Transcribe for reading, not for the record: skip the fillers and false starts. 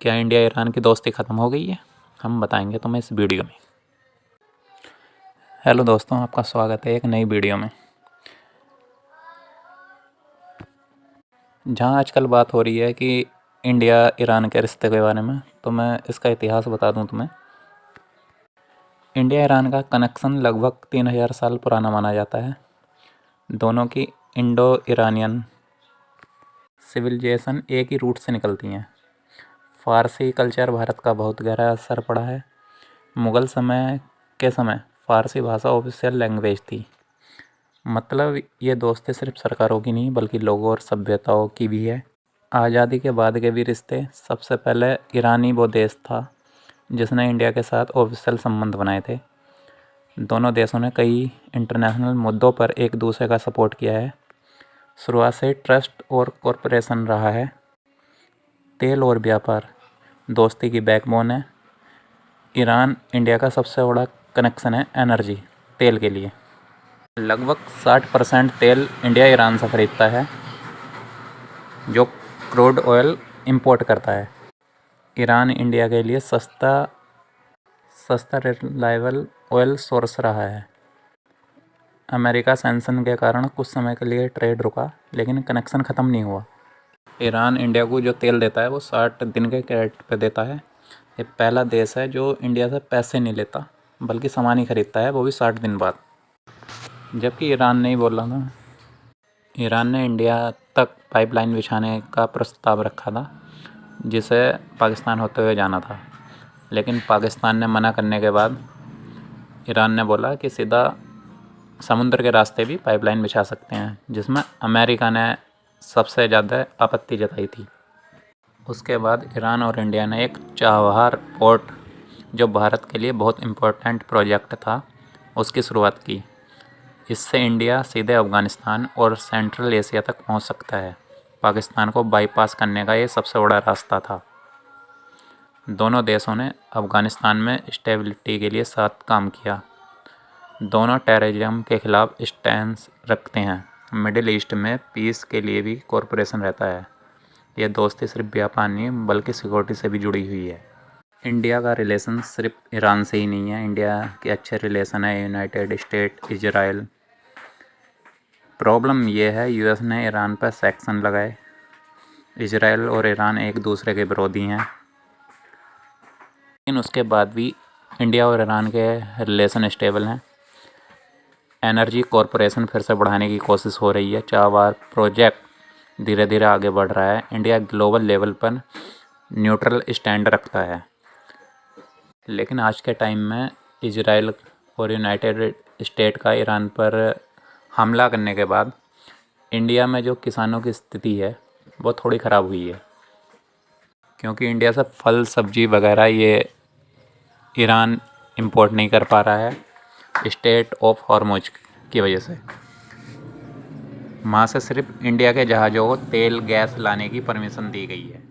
क्या India Iran की दोस्ती ख़त्म हो गई है? हम बताएंगे तुम्हें इस वीडियो में। हेलो दोस्तों, आपका स्वागत है एक नई वीडियो में, जहां आजकल बात हो रही है कि इंडिया ईरान के रिश्ते के बारे में। तो मैं इसका इतिहास बता दूं तुम्हें। इंडिया ईरान का कनेक्शन लगभग 3000 साल पुराना माना जाता है। दोनों की इंडो ईरानियन सिविलाइजेशन एक ही रूट से निकलती हैं। फ़ारसी कल्चर भारत का बहुत गहरा असर पड़ा है। मुग़ल समय के समय फ़ारसी भाषा ऑफिशियल लैंग्वेज थी। मतलब ये दोस्ती सिर्फ सरकारों की नहीं बल्कि लोगों और सभ्यताओं की भी है। आज़ादी के बाद के भी रिश्ते, सबसे पहले ईरानी वो देश था जिसने इंडिया के साथ ऑफिशियल संबंध बनाए थे। दोनों देशों ने कई इंटरनेशनल मुद्दों पर एक दूसरे का सपोर्ट किया है। शुरुआत से ट्रस्ट और कॉरपोरेशन रहा है। तेल और व्यापार दोस्ती की बैकबोन है। ईरान इंडिया का सबसे बड़ा कनेक्शन है एनर्जी, तेल के लिए। लगभग 60% तेल इंडिया ईरान से खरीदता है, जो क्रूड ऑयल इंपोर्ट करता है। ईरान इंडिया के लिए सस्ता रिलायबल ऑयल सोर्स रहा है। अमेरिका सैंक्शन के कारण कुछ समय के लिए ट्रेड रुका, लेकिन कनेक्शन ख़त्म नहीं हुआ। ईरान इंडिया को जो तेल देता है वो 60 दिन के क्रेडिट पे देता है। ये पहला देश है जो इंडिया से पैसे नहीं लेता बल्कि सामान ही खरीदता है, वो भी 60 दिन बाद। जबकि ईरान ने ही बोला था, ईरान ने इंडिया तक पाइपलाइन बिछाने का प्रस्ताव रखा था जिसे पाकिस्तान होते हुए जाना था, लेकिन पाकिस्तान ने मना करने के बाद ईरान ने बोला कि सीधा समुद्र के रास्ते भी पाइपलाइन बिछा सकते हैं, जिसमें अमेरिका ने सबसे ज़्यादा आपत्ति जताई थी। उसके बाद ईरान और इंडिया ने एक चाबहार पोर्ट, जो भारत के लिए बहुत इम्पोर्टेंट प्रोजेक्ट था, उसकी शुरुआत की। इससे इंडिया सीधे अफ़गानिस्तान और सेंट्रल एशिया तक पहुंच सकता है। पाकिस्तान को बाईपास करने का ये सबसे बड़ा रास्ता था। दोनों देशों ने अफ़गानिस्तान में स्टेबिलिटी के लिए साथ काम किया। दोनों टेररिज्म के ख़िलाफ़ स्टैंड रखते हैं। मिडिल ईस्ट में पीस के लिए भी कोऑपरेशन रहता है। यह दोस्ती सिर्फ व्यापार नहीं बल्कि सिक्योरिटी से भी जुड़ी हुई है। इंडिया का रिलेशन सिर्फ ईरान से ही नहीं है। इंडिया के अच्छे रिलेशन है यूनाइटेड स्टेट, इजराइल। प्रॉब्लम यह है यूएस ने ईरान पर सैंक्शन लगाए। इजराइल और ईरान एक दूसरे के विरोधी हैं, लेकिन उसके बाद भी इंडिया और ईरान के रिलेशन स्टेबल हैं। एनर्जी कॉरपोरेशन फिर से बढ़ाने की कोशिश हो रही है। चाबहार प्रोजेक्ट धीरे धीरे आगे बढ़ रहा है। इंडिया ग्लोबल लेवल पर न्यूट्रल स्टैंड रखता है, लेकिन आज के टाइम में इजराइल और यूनाइटेड स्टेट का ईरान पर हमला करने के बाद इंडिया में जो किसानों की स्थिति है वो थोड़ी ख़राब हुई है, क्योंकि इंडिया से फल सब्जी वगैरह ये ईरान इंपोर्ट नहीं कर पा रहा है स्टेट ऑफ हॉर्मुज की वजह से। वहाँ से सिर्फ इंडिया के जहाज़ों को तेल गैस लाने की परमिशन दी गई है।